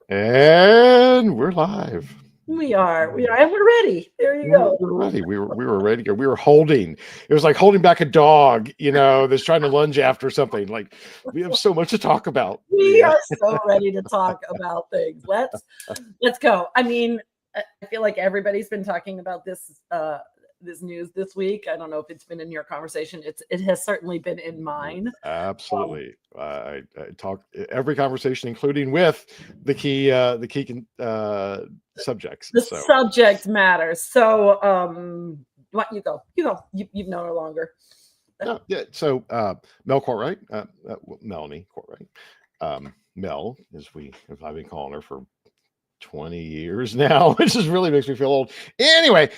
And we're live. We are, and we're ready. There you go. We're ready. We were ready to go. We were holding. It was like holding back a dog, that's trying to lunge after something. Like we have so much to talk about. We are so ready to talk about things. Let's go. I mean, I feel like everybody's been talking about this this news this week. I don't know if it's been in your conversation. It has certainly been in mine. Absolutely. I talk every conversation, including with the key subjects. The subject matters. So what you go. You've known her longer. No, yeah. So Mel Courtwright, Melanie Courtwright, Mel, as I've been calling her for 20 years now, which just really makes me feel old. Anyway,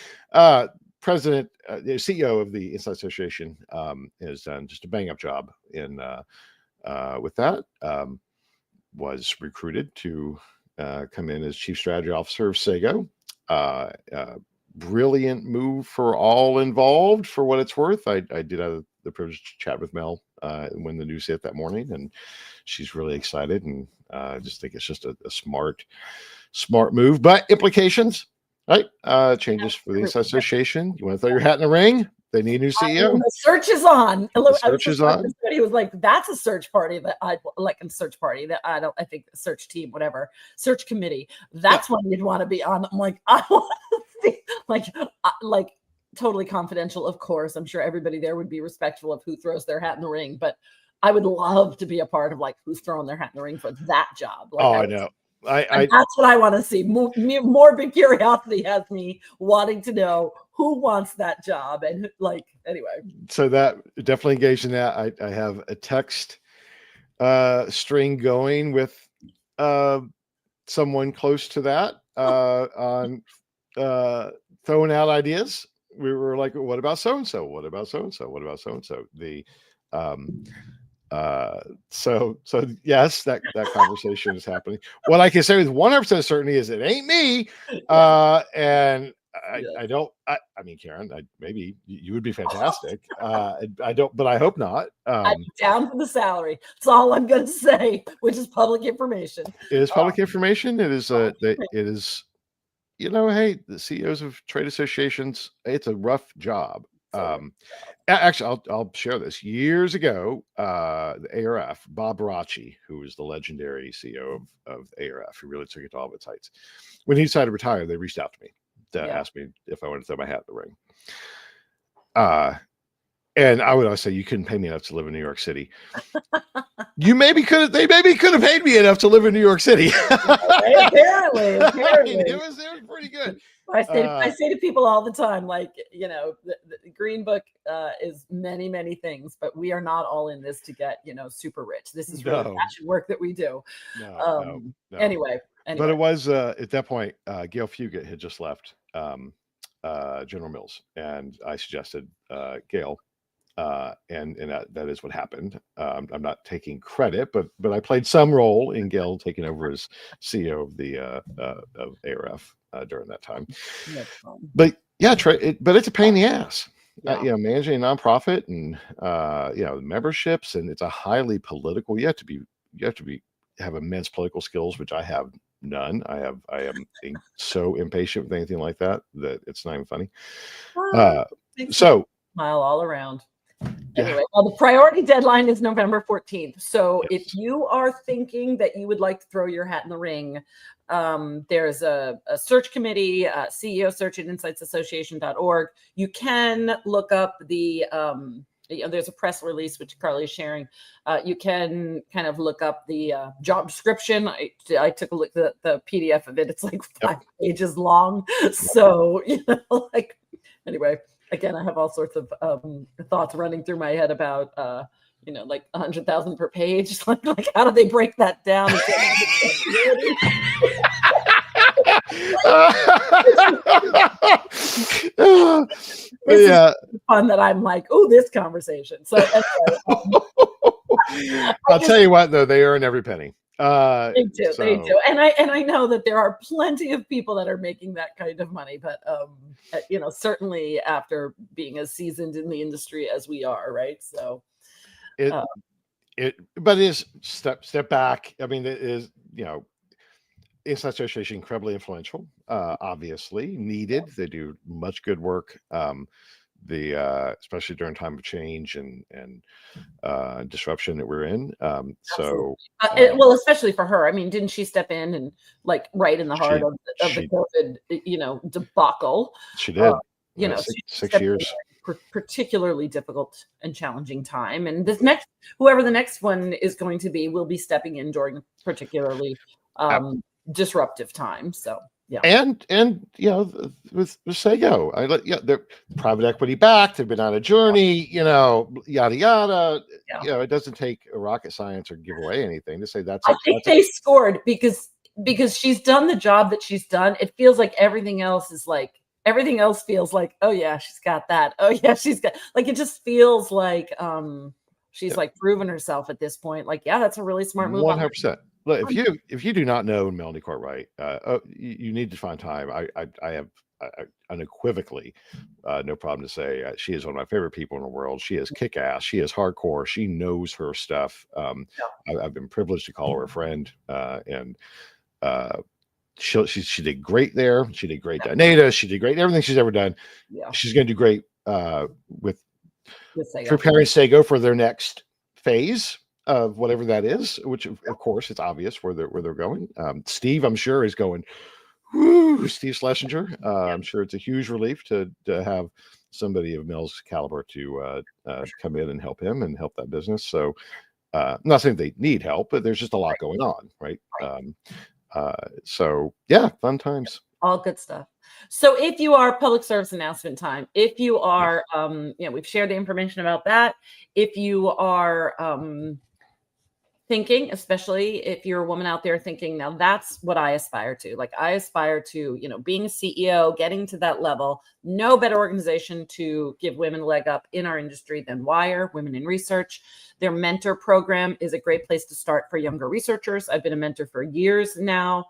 president, CEO of the Inside Association, has done just a bang up job with that. Was recruited to come in as chief strategy officer of Sago. Brilliant move for all involved, for what it's worth. I did have the privilege to chat with Mel when the news hit that morning, and she's really excited, and I just think it's just a smart move. But implications, right? Changes for the association. You want to throw your hat in the ring? They need a new CEO. The search is on. The search is on. He was like, "That's a search party that I like. A search party that I don't. I think search team, whatever, search committee. That's one you'd want to be on." I'm like, I want to see, like totally confidential. Of course, I'm sure everybody there would be respectful of who throws their hat in the ring, but I would love to be a part of like who's throwing their hat in the ring for that job. Like, I know. That's what I want to see. Morbid curiosity has me wanting to know who wants that job, and anyway. So that definitely engaged in that. I have a text string going with someone close to that on throwing out ideas. We were like, what about so and so? What about so and so? What about so and so? So yes, that conversation is happening. What I can say with 100% certainty is it ain't me. And I mean, Karen, maybe you would be fantastic. I don't, but I hope not. I'm down for the salary. That's all I'm going to say, which is public information. It is public information. It is, it is, hey, the CEOs of trade associations, it's a rough job. Actually, I'll share this. Years ago, the ARF, Bob Baracci, who was the legendary CEO of ARF, who really took it to all of its heights. When he decided to retire, they reached out to me to ask me if I wanted to throw my hat in the ring. And I would always say, you couldn't pay me enough to live in New York City. They maybe could have paid me enough to live in New York City. Apparently. It was pretty good. I say to people all the time, like, the Green Book is many, many things, but we are not all in this to get, super rich. This is really passion work that we do. No. Anyway. But it was at that point, Gail Fugit had just left General Mills, and I suggested Gail. And that is what happened. I'm not taking credit, but I played some role in Gail taking over as CEO of the of ARF during that time. But yeah, but it's a pain in the ass. Managing a nonprofit and memberships, and it's a highly political. You have to have immense political skills, which I have none. I am so impatient with anything like that it's not even funny. So smile all around. Anyway, the priority deadline is November 14th. So if you are thinking that you would like to throw your hat in the ring, there's a search committee, CEO search at insightsassociation.org. You can look up the, there's a press release, which Carly is sharing. You can kind of look up the job description. I took a look at the PDF of it. It's like 5 pages long. So, anyway. Again, I have all sorts of thoughts running through my head about, like 100,000 per page. Like how do they break that down? It's fun that I'm like, oh, this conversation. So I'll tell you what, though, they earn every penny. They do, and I know that there are plenty of people that are making that kind of money, but certainly after being as seasoned in the industry as we are, right? So but it is step back. I mean, it is Inside Association, incredibly influential, obviously needed. They do much good work. Especially during time of change and disruption that we're in. Absolutely. So Well, especially for her. I mean, didn't she step in and like right in the heart of the she COVID, debacle? she did. She Six stepped in years. at a particularly difficult and challenging time. And whoever the next one is going to be, will be stepping in during particularly disruptive time. So yeah. And with Sago, they're private equity backed. They've been on a journey. Yada yada. Yeah. It doesn't take a rocket science or give away anything to say I think they scored because she's done the job that she's done. It feels like everything else feels like, oh yeah, she's got that. Oh yeah, she's got, like, it just feels like she's like proven herself at this point. Like, yeah, that's a really smart move. 100%. Look, if you do not know Melanie Cartwright, you need to find time. I have unequivocally no problem to say she is one of my favorite people in the world. She is kick-ass. She is hardcore. She knows her stuff. I've been privileged to call her a friend, and she did great there. She did great at NADA. She did great in everything she's ever done. Yeah. She's going to do great with preparing Sago for their next phase of whatever that is, which of course it's obvious where they're going. Steve, I'm sure, is going, whoo, Steve Schlesinger. I'm sure it's a huge relief to have somebody of Mel's caliber to come in and help him and help that business. So I'm not saying they need help, but there's just a lot going on, right? So yeah, fun times. All good stuff. So if you are public service announcement time, if you are, we've shared the information about that. If you are thinking, especially if you're a woman out there thinking, now that's what I aspire to. Like, I aspire to, being a CEO, getting to that level. No better organization to give women a leg up in our industry than Wire, Women in Research. Their mentor program is a great place to start for younger researchers. I've been a mentor for years now.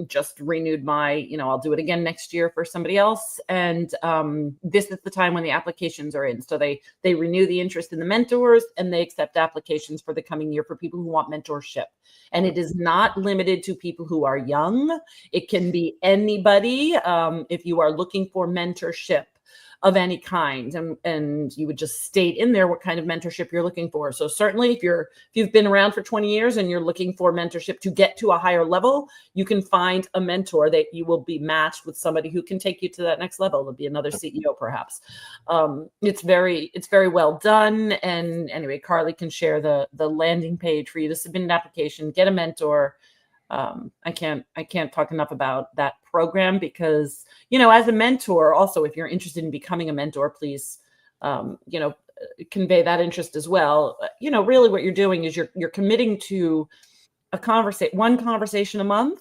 Just renewed my, I'll do it again next year for somebody else. And this is the time when the applications are in. So they renew the interest in the mentors, and they accept applications for the coming year for people who want mentorship. And it is not limited to people who are young. It can be anybody. If you are looking for mentorship of any kind, and you would just state in there what kind of mentorship you're looking for. So certainly if you've been around for 20 years and you're looking for mentorship to get to a higher level, you can find a mentor that you will be matched with somebody who can take you to that next level. It'll be another CEO perhaps. It's very well done. And anyway, Carly can share the landing page for you to submit an application, get a mentor. I can't talk enough about that program because, as a mentor, also, if you're interested in becoming a mentor, please, convey that interest as well. Really what you're doing is you're committing to one conversation a month,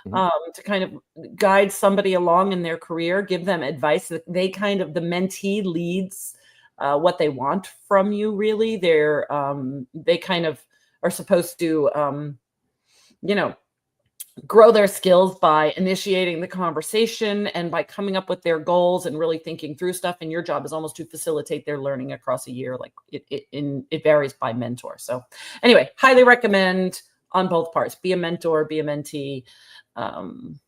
to kind of guide somebody along in their career, give them advice that the mentee leads what they want from you. Really, they kind of are supposed to, grow their skills by initiating the conversation and by coming up with their goals and really thinking through stuff. And your job is almost to facilitate their learning across a year. Like it varies by mentor. So anyway, highly recommend on both parts. Be a mentor, be a mentee. And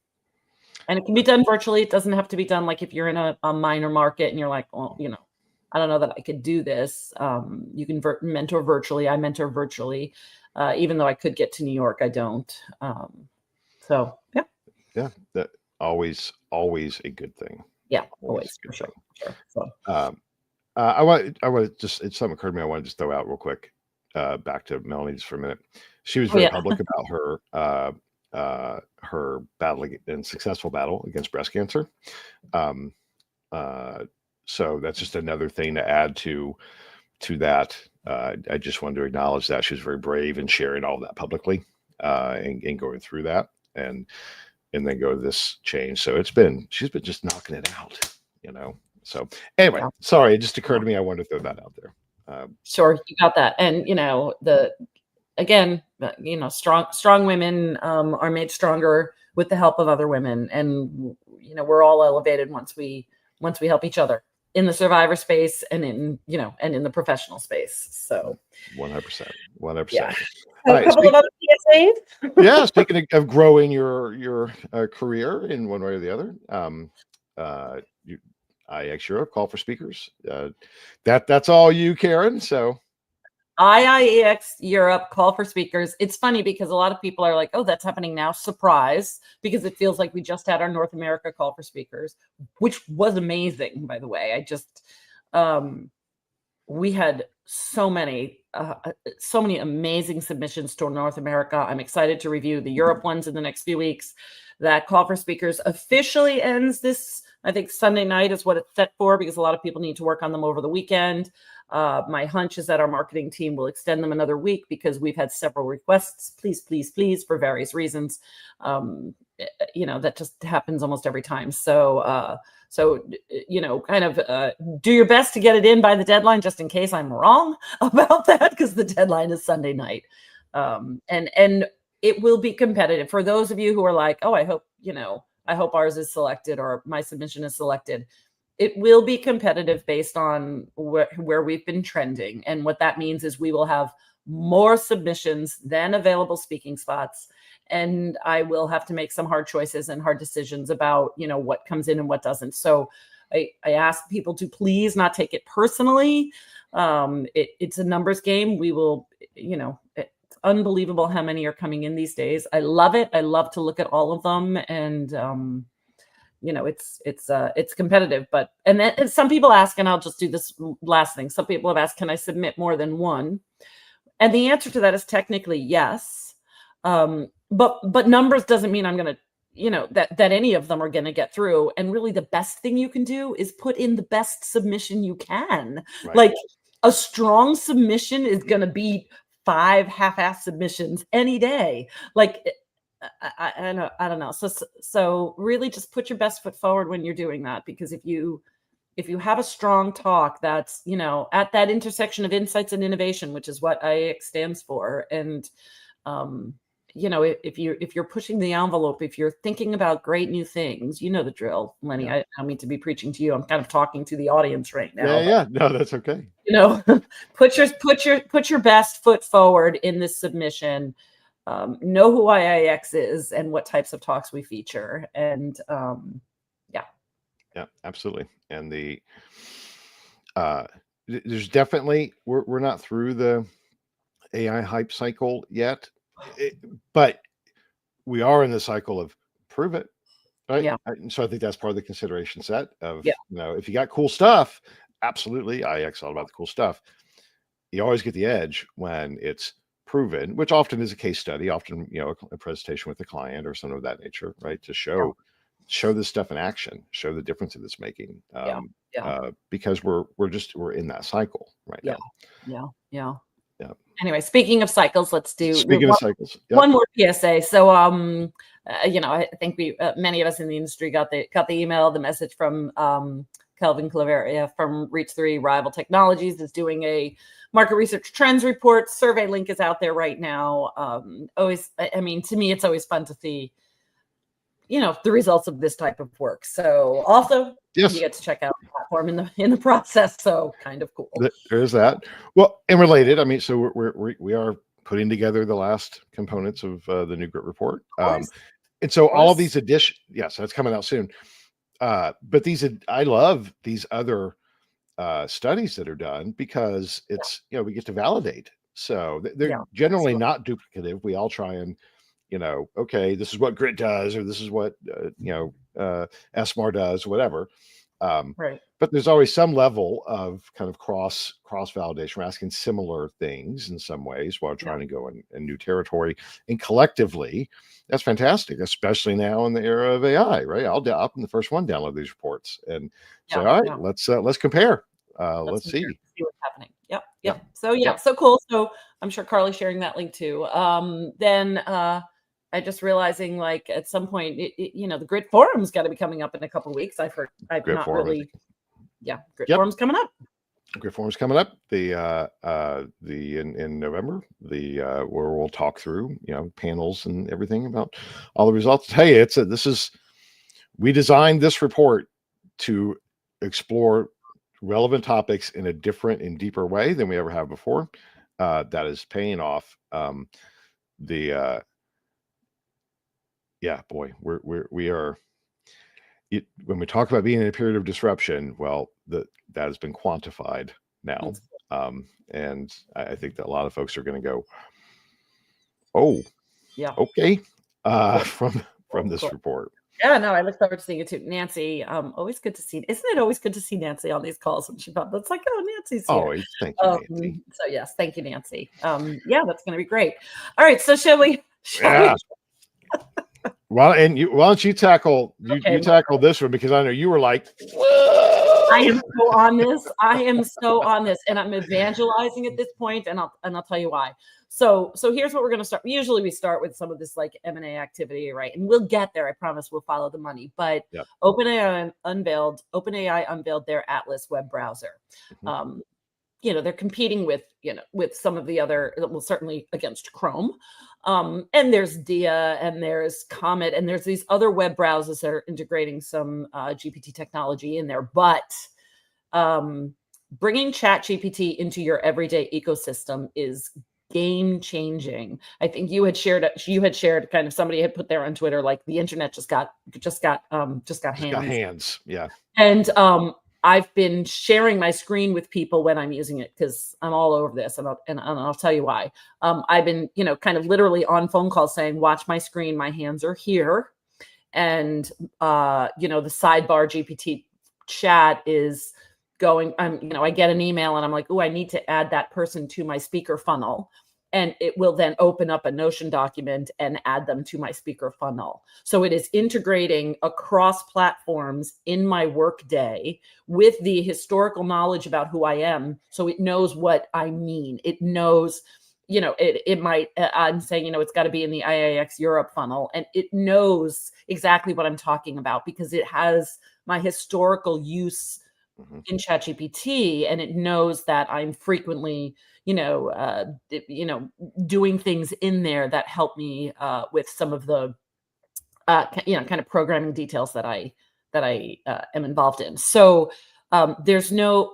it can be done virtually. It doesn't have to be done like if you're in a minor market and you're like, well, I don't know that I could do this. You can mentor virtually. I mentor virtually. Even though I could get to New York, I don't. So yeah, that always a good thing. Yeah, always for sure. So I want to just, it's something occurred to me. I want to just throw out real quick. Back to Melanie just for a minute. She was very public about her battle and successful battle against breast cancer. So that's just another thing to add to that. I just wanted to acknowledge that she was very brave in sharing all that publicly, and going through that, and then go to this change. So she's been just knocking it out, So anyway, sorry, it just occurred to me. I wanted to throw that out there. Sure, you got that. And strong women are made stronger with the help of other women, and we're all elevated once we help each other in the survivor space and in the professional space. So 100%. Yeah. All A right. couple of other PSAs. Yeah, speaking of growing your career in one way or the other, IX Europe call for speakers. That's all you, Karen. So IIEX Europe call for speakers. It's funny because a lot of people are like, oh, that's happening now. Surprise, because it feels like we just had our North America call for speakers, which was amazing, by the way. We had so many amazing submissions to North America. I'm excited to review the Europe ones in the next few weeks. That call for speakers officially ends this, I think Sunday night is what it's set for, because a lot of people need to work on them over the weekend. My hunch is that our marketing team will extend them another week because we've had several requests, please, for various reasons. That just happens almost every time. So, kind of do your best to get it in by the deadline, just in case I'm wrong about that, because the deadline is Sunday night. And it will be competitive. For those of you who are like, oh, I hope ours is selected or my submission is selected. It will be competitive based on where we've been trending. And what that means is we will have more submissions than available speaking spots. And I will have to make some hard choices and hard decisions about, what comes in and what doesn't. So I ask people to please not take it personally. It's a numbers game. We will, it's unbelievable how many are coming in these days. I love it. I love to look at all of them. And, it's competitive, and then some people ask, and I'll just do this last thing. Some people have asked, can I submit more than one? And the answer to that is technically yes. But numbers doesn't mean I'm going to, that any of them are going to get through. And really the best thing you can do is put in the best submission you can. right. Like a strong submission is going to beat 5 half-ass submissions any day. Like, I don't know. So really just put your best foot forward when you're doing that, because if you have a strong talk that's, at that intersection of insights and innovation, which is what IX stands for. And, if you're pushing the envelope, if you're thinking about great new things, you know the drill, Lenny. Yeah. I don't mean to be preaching to you. I'm kind of talking to the audience right now. Yeah. No, that's okay. Put your best foot forward in this submission. Know who IIX is and what types of talks we feature. And yeah, absolutely. And there's definitely, we're not through the AI hype cycle yet, but we are in the cycle of prove it, right? Yeah. So I think that's part of the consideration set of, if you got cool stuff, absolutely, IX all about the cool stuff. You always get the edge when it's proven, which often is a case study, often, a presentation with the client or something of that nature, right? To show this stuff in action, show the difference that it's making. Because we're in that cycle right now. Yeah. Anyway, speaking of cycles, let's do of cycles. One more PSA. So, I think many of us in the industry got the email, the message from Kelvin Claveria from Reach3 Rival Technologies is doing a market research trends report. Survey link is out there right now. To me, it's always fun to see, the results of this type of work. So also you get to check out the platform in the process. So kind of cool. There's that. Well, and related, so we are putting together the last components of the new grit report. And so all of these yes, that's coming out soon. But I love these other studies that are done, because it's, we get to validate. So they're generally not duplicative. We all try and, okay, this is what grit does, or this is what, SMAR does, whatever. Right. But there's always some level of kind of cross validation. We're asking similar things in some ways while trying to go in new territory. And collectively, that's fantastic, especially now in the era of AI, right? I'll be the first one download these reports and say, all right, let's compare. Let's see what's happening. Yep. So cool. So I'm sure Carly's sharing that link too. Then I just realizing, like, at some point, the Grit Forum's got to be coming up in a couple of weeks. I've heard. Grit Forum's coming up. Grit Forum's coming up. In November, where we'll talk through, panels and everything about all the results. Hey, we designed this report to explore relevant topics in a different and deeper way than we ever have before. that is paying off. Yeah, boy, we are. When we talk about being in a period of disruption, well, that has been quantified now, and I think that a lot of folks are going to go, "Oh, Yeah. okay," Cool. from this Cool. report. Yeah, no, I look forward to seeing it too. Nancy, always good to see. Isn't it always good to see Nancy on these calls when she pops? It's like, oh, Nancy's here. Always, thank you, Nancy. So yes, thank you, Nancy. Yeah, that's going to be great. All right, so shall we? Yeah. Well, and why don't you tackle Okay, tackle this one, because I know you were like, I am so on this. I am so on this, and I'm evangelizing at this point, and I'll tell you why. So here's what we're going to start. Usually we start with some of this like M&A activity, right? And we'll get there. I promise we'll follow the money. But Yep. OpenAI unveiled their Atlas web browser. They're competing with some of the other, well, certainly against Chrome. And there's Dia and there's Comet and there's these other web browsers that are integrating some GPT technology in there. But bringing ChatGPT into your everyday ecosystem is game changing. I think you had shared kind of, somebody had put there on Twitter, like the internet just got hands. Yeah. And I've been sharing my screen with people when I'm using it because I'm all over this, and I'll tell you why. I've been, kind of literally on phone calls saying, "Watch my screen. My hands are here," and the sidebar GPT chat is going. I get an email and I'm like, "Oh, I need to add that person to my speaker funnel." And it will then open up a Notion document and add them to my speaker funnel. So it is integrating across platforms in my workday with the historical knowledge about who I am. So it knows what I mean. It knows, it might, I'm saying, it's got to be in the IIX Europe funnel. And it knows exactly what I'm talking about because it has my historical use in ChatGPT, and it knows that I'm frequently, doing things in there that help me with some of the, kind of programming details that I am involved in. So there's no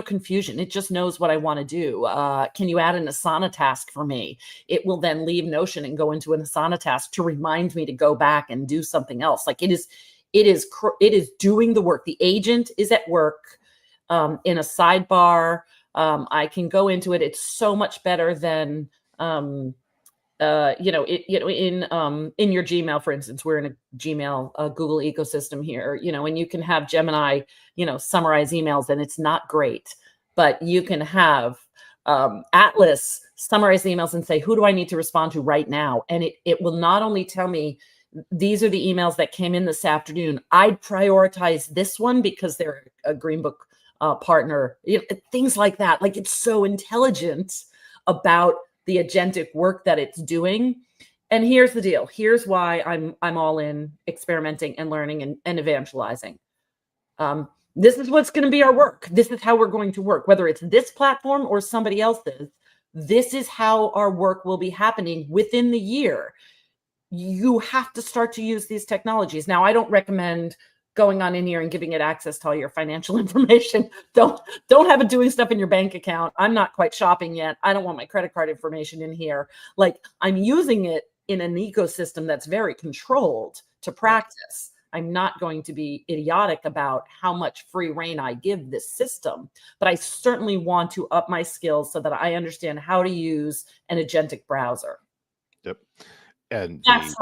confusion. It just knows what I want to do. Can you add an Asana task for me? It will then leave Notion and go into an Asana task to remind me to go back and do something else. Like it is doing the work. The agent is at work in a sidebar. I can go into it. It's so much better than in your Gmail, for instance. We're in a Gmail Google ecosystem here, and you can have Gemini, summarize emails, and it's not great, but you can have Atlas summarize the emails and say, who do I need to respond to right now? And it will not only tell me these are the emails that came in this afternoon. I'd prioritize this one because they're a Green Book partner, things like that. Like, it's so intelligent about the agentic work that it's doing. And here's the deal. Here's why I'm all in experimenting and learning and evangelizing. This is what's going to be our work. This is how we're going to work, whether it's this platform or somebody else's. This is how our work will be happening within the year. You have to start to use these technologies. Now, I don't recommend going on in here and giving it access to all your financial information. Don't have it doing stuff in your bank account. I'm not quite shopping yet. I don't want my credit card information in here. Like, I'm using it in an ecosystem that's very controlled to practice. I'm not going to be idiotic about how much free rein I give this system, but I certainly want to up my skills so that I understand how to use an agentic browser. Yep. And that's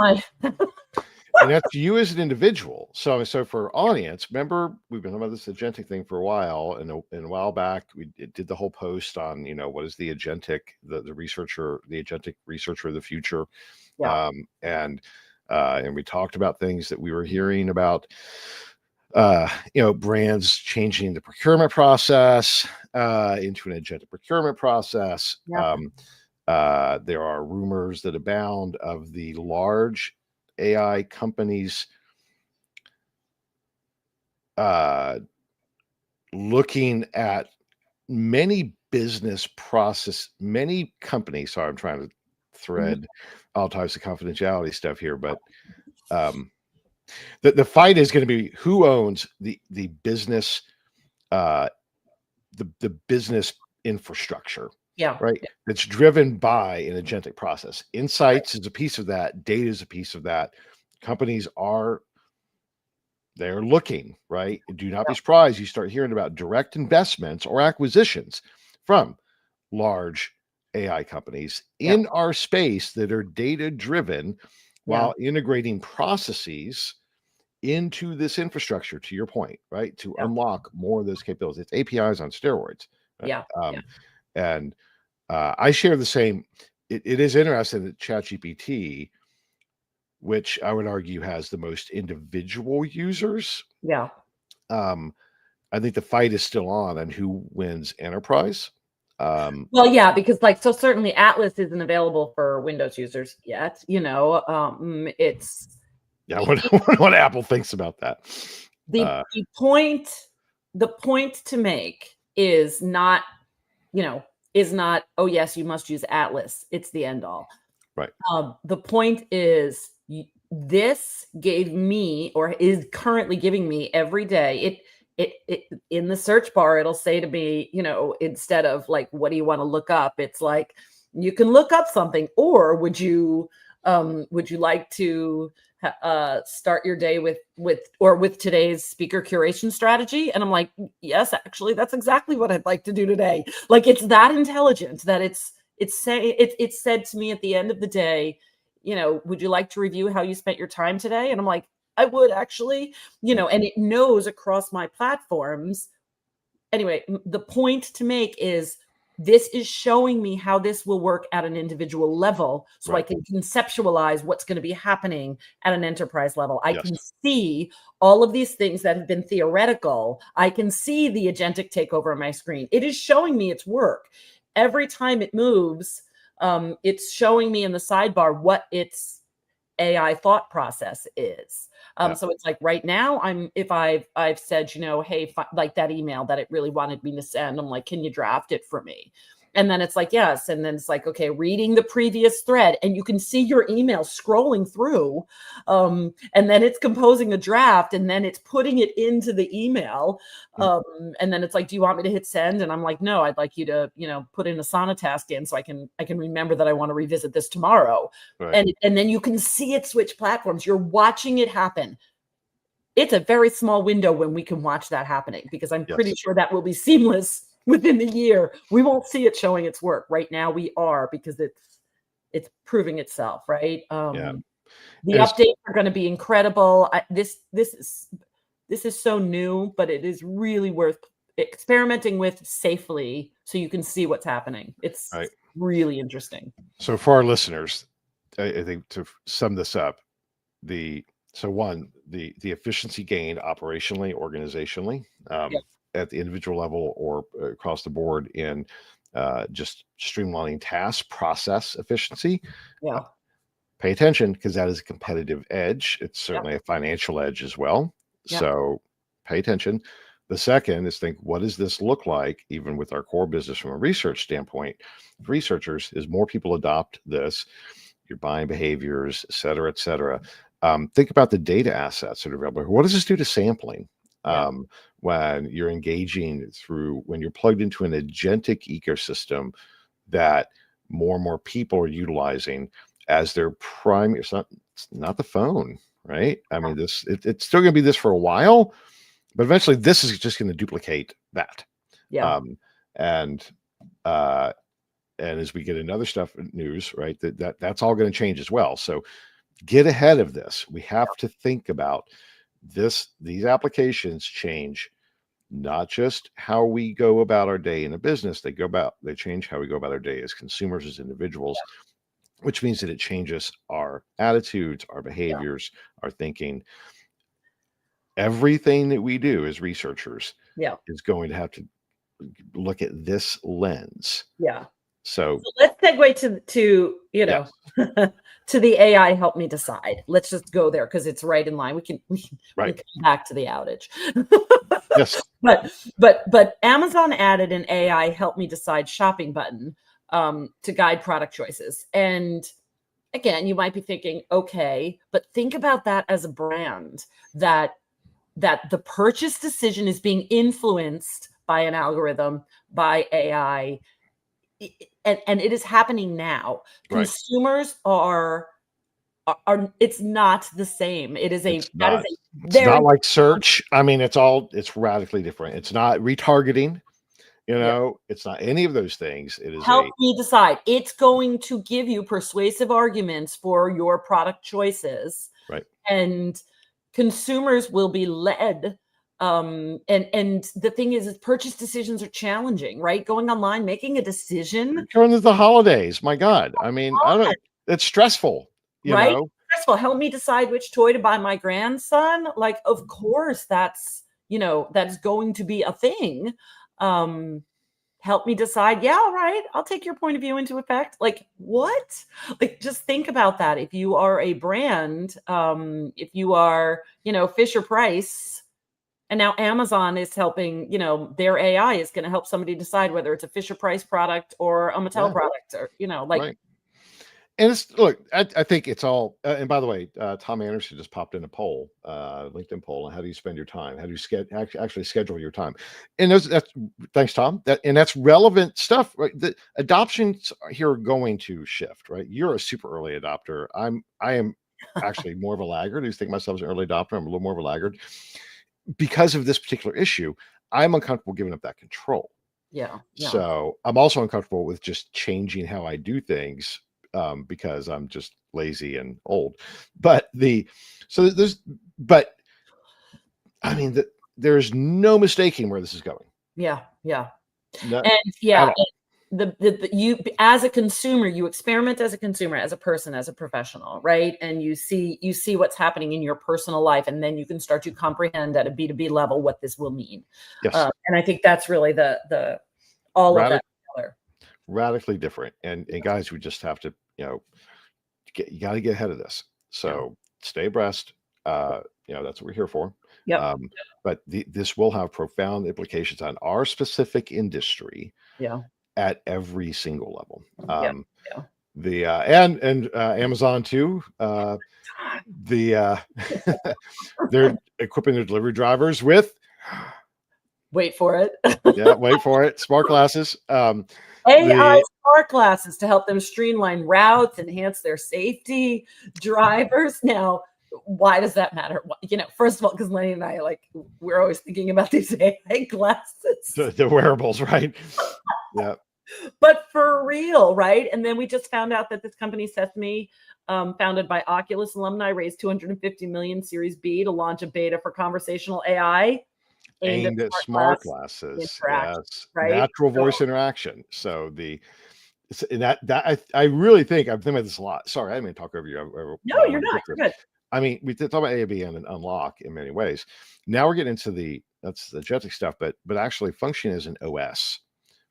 and that's you as an individual. So for our audience, remember, we've been talking about this agentic thing for a while, and a while back we did the whole post on, what is the agentic, the agentic researcher of the future. Yeah. And we talked about things that we were hearing about, brands changing the procurement process into an agentic procurement process. Yeah. There are rumors that abound of the large AI companies looking at many companies. Sorry, I'm trying to thread all types of confidentiality stuff here, but the fight is going to be who owns the business, the business infrastructure. Yeah. right? That's driven by an agentic process. Insights is a piece of that. Data is a piece of that. Companies they're looking, right? Do not be surprised. You start hearing about direct investments or acquisitions from large AI companies in our space that are data driven while integrating processes into this infrastructure, to your point, right? To unlock more of those capabilities. It's APIs on steroids. Right? And I share the same. It is interesting that ChatGPT, which I would argue has the most individual users. Yeah. I think the fight is still on who wins enterprise. Well, yeah, because so certainly Atlas isn't available for Windows users yet. It's I wonder what Apple thinks about that. The point to make is not, oh yes, you must use Atlas. It's the end all. Right. The point is this gave me, or is currently giving me every day. It in the search bar, it'll say to me, instead of like, what do you want to look up? It's like, you can look up something, or would you like to start your day with today's speaker curation strategy? And I'm like, yes, actually, that's exactly what I'd like to do today. Like, it's that intelligent that it's said to me at the end of the day, would you like to review how you spent your time today? And I'm like, I would actually, and it knows across my platforms. Anyway, the point to make is this is showing me how this will work at an individual level, so I can conceptualize what's going to be happening at an enterprise level. I can see all of these things that have been theoretical. I can see the agentic take over my screen. It is showing me its work. Every time it moves, it's showing me in the sidebar what its AI thought process is. So it's like right now, if I've said, hey, like that email that it really wanted me to send, I'm like, can you draft it for me? And then it's like, yes. And then it's like, okay, reading the previous thread, and you can see your email scrolling through. And then it's composing a draft, and then it's putting it into the email. And then it's like, do you want me to hit send? And I'm like, no, I'd like you to, put in a Asana task in so I can remember that I want to revisit this tomorrow. And then you can see it switch platforms. You're watching it happen. It's a very small window when we can watch that happening, because I'm pretty sure that will be seamless within the year. We won't see it showing its work. Right now we are, because it's proving itself, right? The updates are going to be incredible. This is so new, but it is really worth experimenting with safely so you can see what's happening. It's really interesting. So for our listeners, I think to sum this up, the efficiency gained operationally, organizationally, at the individual level or across the board in just streamlining task process efficiency. Pay attention, because that is a competitive edge. It's certainly a financial edge as well. So pay attention. The second is think, what does this look like even with our core business from a research standpoint? Researchers, as more people adopt this, your buying behaviors, et cetera, et cetera. Think about the data assets that are available. What does this do to sampling? When you're engaging when you're plugged into an agentic ecosystem that more and more people are utilizing as their primary, it's not the phone, right? I mean, it's still going to be this for a while, but eventually this is just going to duplicate that. And as we get another news, right, that's all going to change as well. So get ahead of this. We have to think about this. These applications change not just how we go about our day in a business. They change how we go about our day as consumers, as individuals, which means that it changes our attitudes, our behaviors, our thinking. Everything that we do as researchers is going to have to look at this lens. So let's segue to to the AI help me decide. Let's just go there, because it's right in line. We can come back to the outage. But Amazon added an AI help me decide shopping button to guide product choices. And again, you might be thinking, okay, but think about that as a brand, that the purchase decision is being influenced by an algorithm, by AI. and it is happening now. Right. Consumers are it's not the same. It is It's that is not. a It's very not like search. I mean, it's radically different. It's not retargeting. yeah. It's not any of those things. It is Help me decide. It's going to give you persuasive arguments for your product choices, right. and consumers will be led. And the thing is purchase decisions are challenging, right? Going online, making a decision, Going to the holidays. My God. I mean, I don't. It's stressful. right? Stressful. Help me decide which toy to buy my grandson. Like, of course, that's going to be a thing. Help me decide. Yeah, all right. I'll take your point of view into effect. Like, what? Like, just think about that. If you are a brand, if you are, Fisher Price, and now Amazon is helping, their AI is going to help somebody decide whether it's a Fisher Price product or a Mattel product, or, like. Right. And look, I think it's all. And by the way, Tom Anderson just popped in a poll, LinkedIn poll, on how do you spend your time? How do you actually schedule your time? And that's thanks, Tom. That's relevant stuff. Right? The adoptions here are going to shift. Right? You're a super early adopter. I am actually more of a laggard. I used to think myself as an early adopter. I'm a little more of a laggard because of this particular issue. I'm uncomfortable giving up that control. Yeah. So I'm also uncomfortable with just changing how I do things. Because I'm just lazy and old. But I mean, there's no mistaking where this is going. Yeah. Not And at all. you, as a consumer, you experiment as a consumer, as a person, as a professional, right? And you see what's happening in your personal life, and then you can start to comprehend at a B2B level what this will mean. Yes. And I think that's really the all of that together. Radically different. And guys, we just have to, you got to get ahead of this. So stay abreast. That's what we're here for. Yep. But this will have profound implications on our specific industry. Yeah. At every single level. Yeah. And Amazon too. They're equipping their delivery drivers with. Wait for it. Wait for it. Smart glasses. AI smart glasses to help them streamline routes, enhance their safety. Drivers. Now, why does that matter? First of all, because Lenny and I, we're always thinking about these AI glasses. The wearables, right? Yeah. But for real, right? And then we just found out that this company, Sesame, founded by Oculus alumni, raised $250 million Series B to launch a beta for conversational AI aimed at smart glasses. Yes. Right? Natural voice interaction. So I really think I'm thinking about this a lot. Sorry, I didn't mean to talk over you. No, you're not. You're good. I mean, we talk about AAB and unlock in many ways. Now we're getting into that's the agentic stuff, but actually functioning as an OS,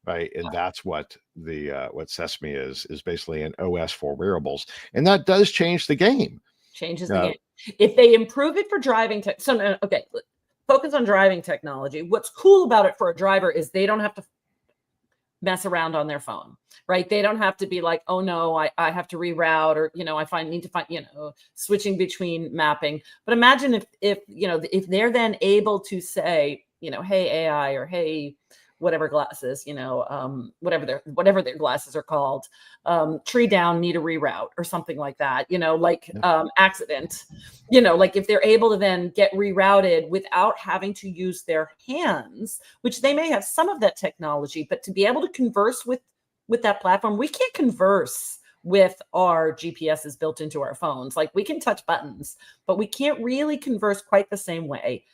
right? And that's what what Sesame is basically an OS for wearables, and that does change the game. Changes the game if they improve it for driving tech. So okay, focus on driving technology. What's cool about it for a driver is they don't have to mess around on their phone, right? They don't have to be like, oh no, I have to reroute, or need to find switching between mapping. But imagine if they're then able to say, hey AI, or hey whatever glasses, whatever their glasses are called, tree down, need a reroute or something like that, accident, if they're able to then get rerouted without having to use their hands, which they may have some of that technology, but to be able to converse with that platform. We can't converse with our GPSs built into our phones. Like, we can touch buttons, but we can't really converse quite the same way.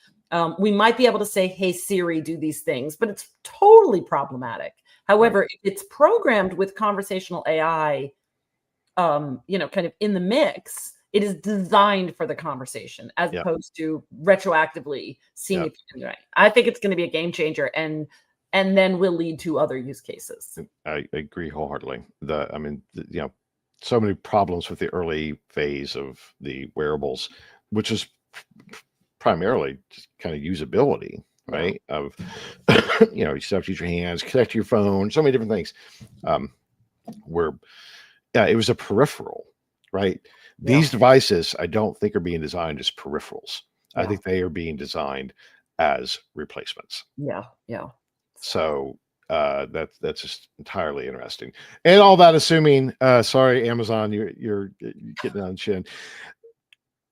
We might be able to say, hey, Siri, do these things, but it's totally problematic. However, if it's programmed with conversational AI, kind of in the mix, it is designed for the conversation as opposed to retroactively seeing if you can do it. I think it's going to be a game changer, and then will lead to other use cases. I agree wholeheartedly. So many problems with the early phase of the wearables, which is primarily just kind of usability, right? Of you still have to use your hands, connect to your phone, so many different things. It was a peripheral, right? These devices, I don't think, are being designed as peripherals. I think they are being designed as replacements. Yeah. So That's just entirely interesting. And all that assuming, sorry, Amazon, you're getting on chin.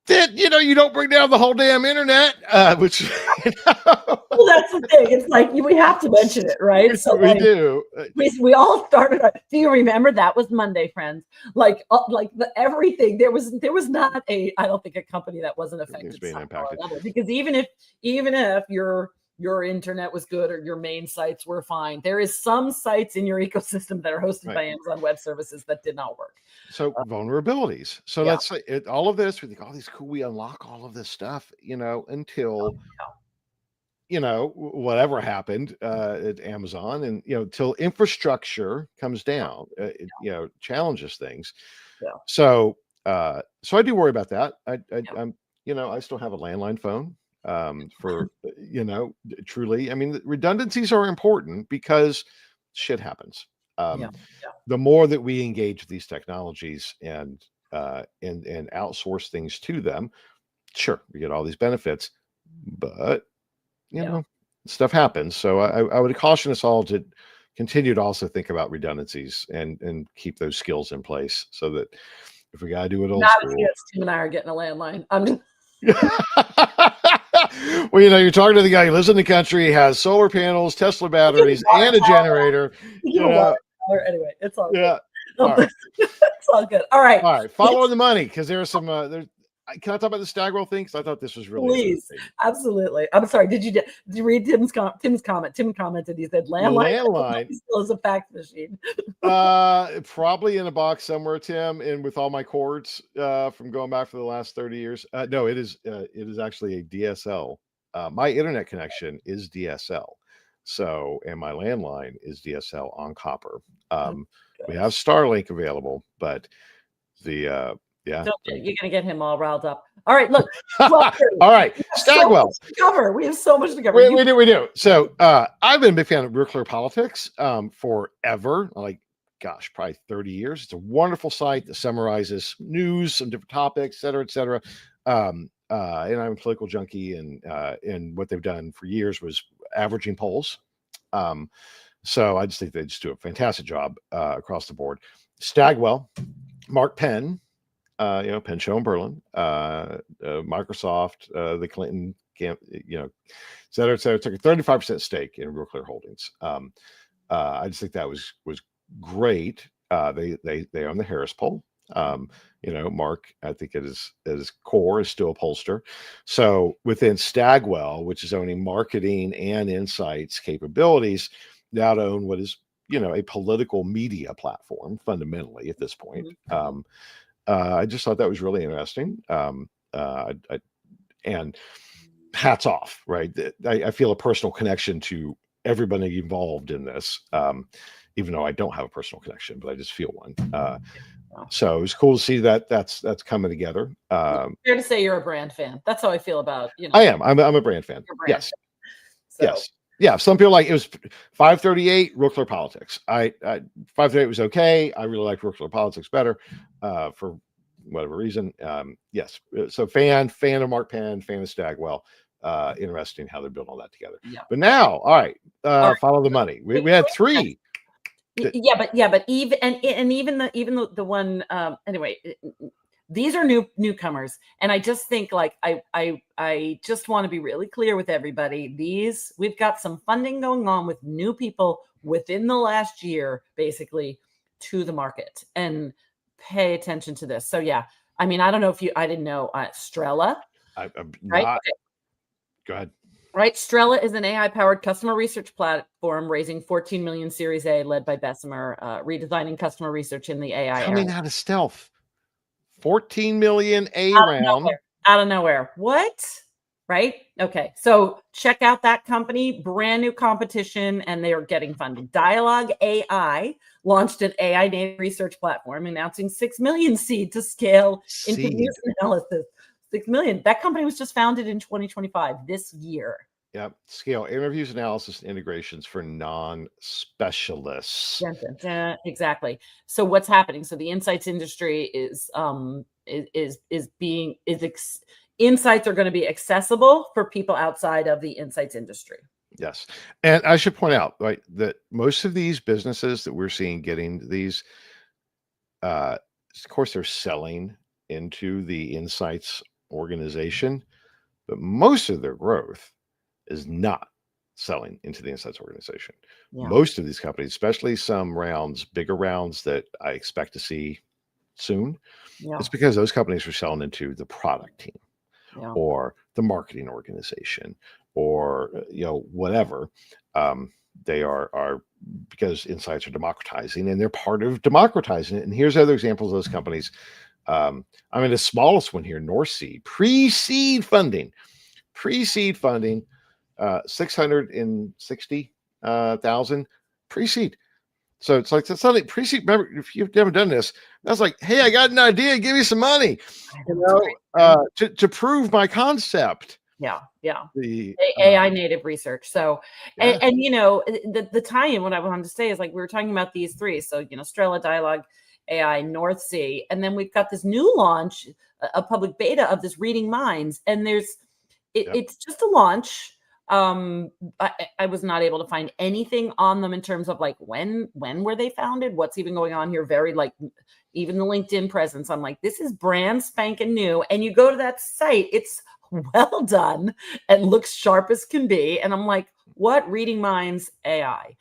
That you don't bring down the whole damn internet, which well, that's the thing. It's like we have to mention it, right? We do. We all started. Do you remember that was Monday, friends? Like everything. There was not a. I don't think a company that wasn't affected being impacted. Because even if your internet was good or your main sites were fine, there is some sites in your ecosystem that are hosted by Amazon Web Services that did not work. So vulnerabilities. So let's say all of this, we think, oh, these cool, we unlock all of this stuff, until whatever happened at Amazon, and till infrastructure comes down, it challenges things. So I do worry about that. I'm I still have a landline phone for truly. I mean, redundancies are important because shit happens. The more that we engage these technologies and outsource things to them, sure, we get all these benefits, but stuff happens. So I would caution us all to continue to also think about redundancies and keep those skills in place, so that if we gotta do it old school. Tim and I are getting a landline. I'm just well, you're talking to the guy who lives in the country, he has solar panels, Tesla batteries, and a generator. Anyway, it's all good. All right. It's all good. All right. Follow the money, because there's some. Can I talk about the Stagwell thing? Because I thought this was really please, absolutely. I'm sorry. Did you read Tim's comment? Tim commented. He said, "Landline still is a fax machine." Probably in a box somewhere, Tim, and with all my cords from going back for the last 30 years. No, it is actually a DSL. My internet connection is DSL. So, and my landline is DSL on copper. We have Starlink available, but you're gonna get him all riled up. All right, look. All right, Stagwell. We have so much to cover. We do. So I've been a big fan of Real Clear Politics forever. Like, gosh, probably 30 years. It's a wonderful site that summarizes news, some different topics, et cetera, et cetera. And I'm a political junkie, and what they've done for years was averaging polls. So I just think they just do a fantastic job across the board. Stagwell, Mark Penn, Penn Show in Berlin, Microsoft, the Clinton camp, et cetera, et cetera, took a 35% stake in Real Clear Holdings. I just think that was great. They own the Harris poll. Mark, I think at his core is still a pollster. So within Stagwell, which is owning marketing and insights capabilities, now to own what is a political media platform fundamentally at this point. I just thought that was really interesting. And hats off, right? I feel a personal connection to everybody involved in this, even though I don't have a personal connection, but I just feel one. So it was cool to see that that's coming together. Fair to say you're a brand fan. That's how I feel about I am. I'm a brand fan. Yes. So. Yes. Yeah. Some people like it was 538 Real Clear Politics. 538 was okay. I really like Real Clear Politics better for whatever reason. Yes. So fan of Mark Penn, fan of Stagwell. Interesting how they're building all that together. Yeah. But now, all right. Follow the money. We had three. But even the one anyway, these are newcomers, and I just think I just want to be really clear with everybody. We've got some funding going on with new people within the last year, basically, to the market, and pay attention to this. So yeah, I mean, I don't know if I didn't know Strella. I'm right? Not. Okay. Go ahead. Right. Strella is an AI-powered customer research platform raising 14 million Series A, led by Bessemer, redesigning customer research in the AI coming era. Out of stealth. 14 million round. Out of nowhere. What? Right? Okay. So check out that company, brand new competition, and they are getting funded. Dialogue AI launched an AI native research platform, announcing 6 million seed to scale into news analysis. 6 million. That company was just founded in 2025, this year. Yep. Scale interviews, analysis, and integrations for non-specialists. Exactly. So what's happening? So the insights industry insights are going to be accessible for people outside of the insights industry. Yes. And I should point out, right, that most of these businesses that we're seeing getting these, of course, they're selling into the insights organization, but most of their growth is not selling into the insights organization. Yeah. Most of these companies, especially some rounds, bigger rounds that I expect to see soon, Yeah. it's because those companies are selling into the product team Yeah. or the marketing organization or whatever. They are because insights are democratizing and they're part of democratizing it. And here's other examples of those companies. I mean, the smallest one here, Northsea, pre-seed funding, 660,000 pre-seed. So it's like, that's not like pre-seed. Remember, if you've never done this, that's like, hey, I got an idea, give me some money, to prove my concept. Yeah. Yeah. The AI native research. So, yeah, and the tie-in, what I wanted to say is, like, we were talking about these three. So, Strella, Dialogue, AI, Northsea, and then we've got this new launch, a public beta of this ReadingMinds, and it's just a launch. I was not able to find anything on them in terms of like when were they founded, what's even going on here. Very, like, even the LinkedIn presence, I'm like, this is brand spanking new. And you go to that site, it's well done and looks sharp as can be. And I'm like, what? ReadingMinds AI.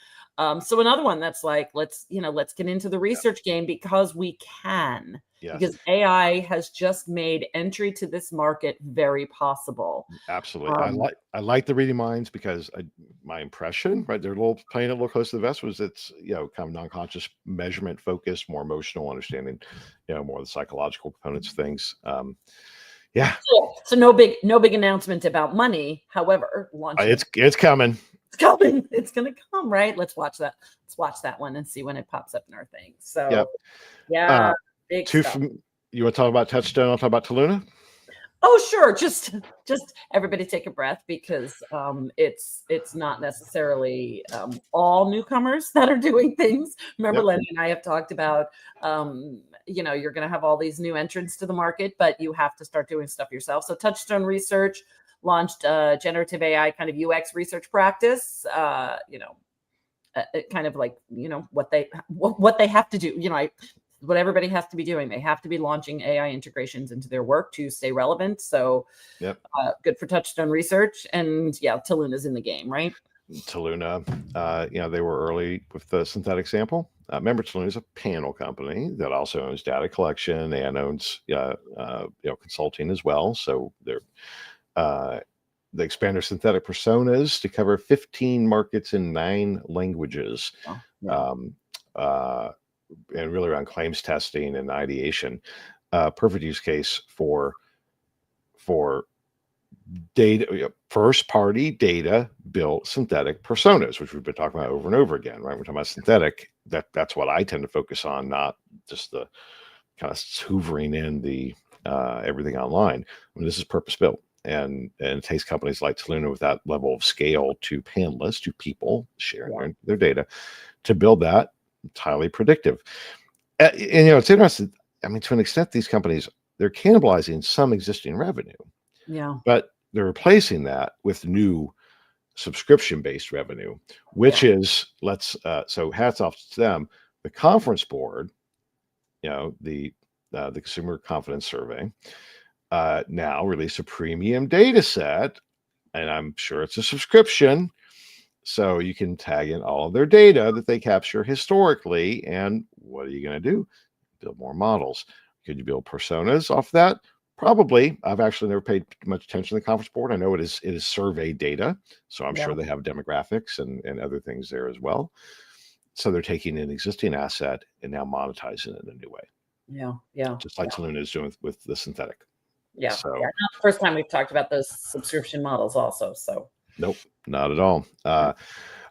So another one that's like, let's get into the research game because we can. yes, Because AI has just made entry to this market very possible. absolutely. I like the ReadingMinds because my impression, right, they're playing a little close to the vest, was it's kind of non-conscious measurement focused, more emotional understanding, more of the psychological components of things. Yeah. So no big announcement about money. However, launching it's coming. It's coming. It's gonna come, right? Let's watch that. Let's watch that one and see when it pops up in our thing. So yeah, big stuff. You want to talk about Touchstone? I'll talk about Taluna. Oh, sure. Just everybody take a breath, because it's not necessarily all newcomers that are doing things. Remember, Lenny and I have talked about you're going to have all these new entrants to the market, but you have to start doing stuff yourself. So Touchstone Research launched generative AI kind of UX research practice. Kind of like what they have to do. What everybody has to be doing. They have to be launching AI integrations into their work to stay relevant. So good for Touchstone Research. And Taluna's in the game, right? Taluna, they were early with the synthetic sample. Remember, Taluna is a panel company that also owns data collection and owns consulting as well. So they expand their synthetic personas to cover 15 markets in 9 languages. And really around claims testing and ideation. Perfect use case for data, first party data built synthetic personas, which we've been talking about over and over again, right? We're talking about synthetic. That's what I tend to focus on, not just the kind of hoovering in the everything online. I mean, this is purpose built, and it takes companies like Taluna with that level of scale to panelists, to people sharing their data, to build that. It's highly predictive. And it's interesting. I mean, to an extent, these companies, they're cannibalizing some existing revenue. But they're replacing that with new subscription-based revenue, which is so hats off to them. The conference board, the Consumer Confidence Survey, now released a premium data set, and I'm sure it's a subscription. So you can tag in all of their data that they capture historically. And what are you going to do? Build more models. Could you build personas off that? Probably. I've actually never paid much attention to the conference board. I know it is survey data. So I'm sure they have demographics and other things there as well. So they're taking an existing asset and now monetizing it in a new way. Yeah. Just like Taluna is doing with the synthetic. So not the first time we've talked about those subscription models also. So nope, not at all. All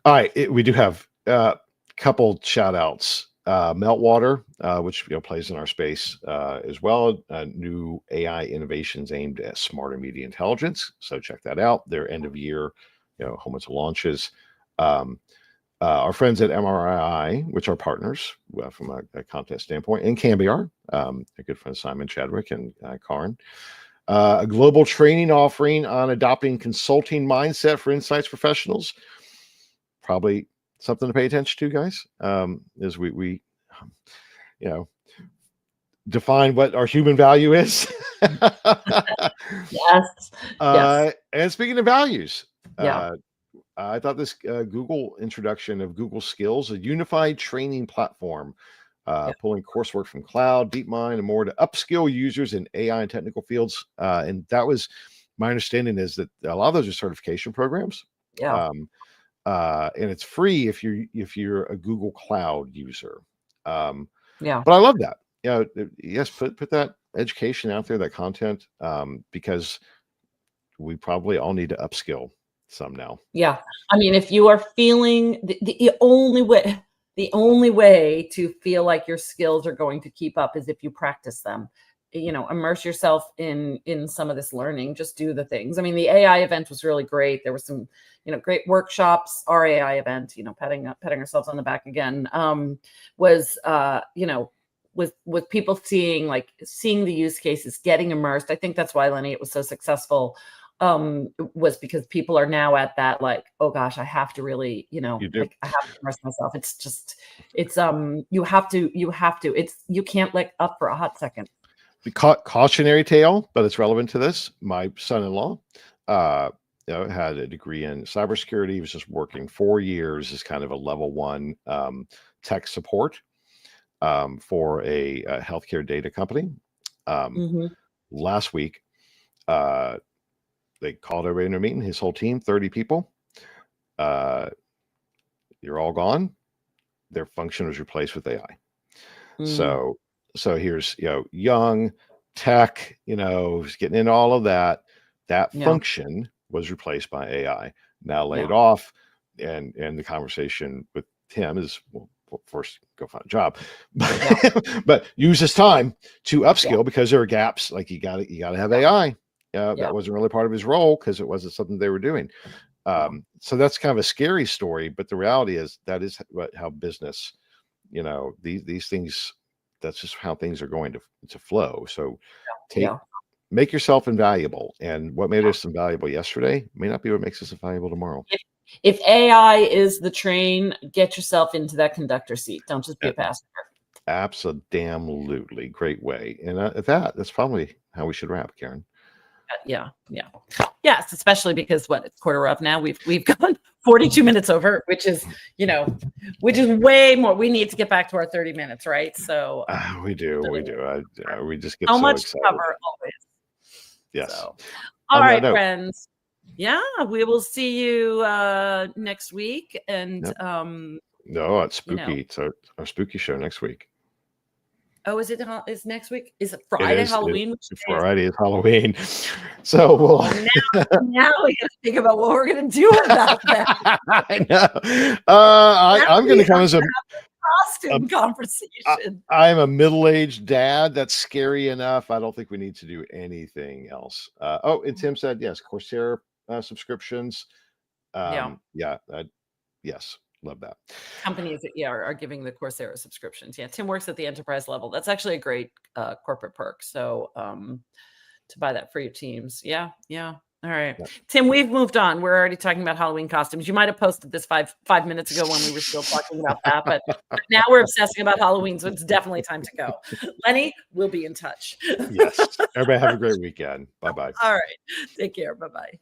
right, we do have a couple shout outs. Meltwater, which plays in our space as well. New AI innovations aimed at smarter media intelligence. So check that out. Their end of year, a whole bunch of launches. Our friends at MRI, which are partners from a content standpoint, and Cambiar, a good friend Simon Chadwick and Karin. A global training offering on adopting consulting mindset for insights professionals. probably something to pay attention to, guys. Is we define what our human value is. Yes. Yes. And speaking of values, Yeah. I thought this Google introduction of Google Skills, a unified training platform, pulling coursework from cloud, DeepMind, and more to upskill users in AI and technical fields. And that was my understanding, is that a lot of those are certification programs. Yeah. And it's free if you're a Google Cloud user. Yeah. But I love that. Yes, put that education out there, that content, because we probably all need to upskill some now. Yeah. I mean, if you are feeling the only way to feel like your skills are going to keep up is if you practice them. Immerse yourself in some of this learning. Just do the things. I mean, the AI event was really great. There were some, great workshops. Our AI event, patting ourselves on the back again, was, with people seeing the use cases, getting immersed. I think that's why, Lenny, it was so successful. Was because people are now at that, oh gosh, I have to really, I have to immerse myself. You have to, you can't let up for a hot second. The cautionary tale, but it's relevant to this. My son-in-law, had a degree in cybersecurity. He was just working 4 years as kind of a level 1 tech support for a healthcare data company. Last week, they called everybody in a meeting, his whole team, 30 people. You're all gone. Their function was replaced with AI. So here's, young tech, who's getting into all of that. That function was replaced by AI. Now laid off, and the conversation with him is, well, first go find a job, but use this time to upskill because there are gaps. Like you got to have AI. That wasn't really part of his role because it wasn't something they were doing. So that's kind of a scary story, but the reality is that is how business, these things. That's just how things are going to flow. So make yourself invaluable. And what made us invaluable yesterday may not be what makes us invaluable tomorrow. If AI is the train, get yourself into that conductor seat. Don't just be a passenger. Absolutely. Great way. And that's probably how we should wrap, Karen. Yes, especially because it's 1:15 now. We've gone 42 minutes over, which is way more. We need to get back to our 30 minutes, right? So we do. We just get so so much excited. to cover always. Yes. So, all right, friends. Yeah, we will see you next week. And no, it's spooky. It's our spooky show next week. Oh, is next week? Is it Friday, Halloween? Friday is Halloween. So now we got to think about what we're going to do about that. I know. I'm going to come as a costume conversation. I'm a middle-aged dad. That's scary enough. I don't think we need to do anything else. And Tim said, yes, Coursera subscriptions. Yes. Love that. Companies are giving the Coursera subscriptions. Yeah, Tim works at the enterprise level. That's actually a great corporate perk. So to buy that for your teams. Yeah. All right. Yeah. Tim, we've moved on. We're already talking about Halloween costumes. You might have posted this five minutes ago when we were still talking about that, but now we're obsessing about Halloween, so it's definitely time to go. Lenny, we'll be in touch. Yes. Everybody have a great weekend. Bye-bye. All right. Take care. Bye-bye.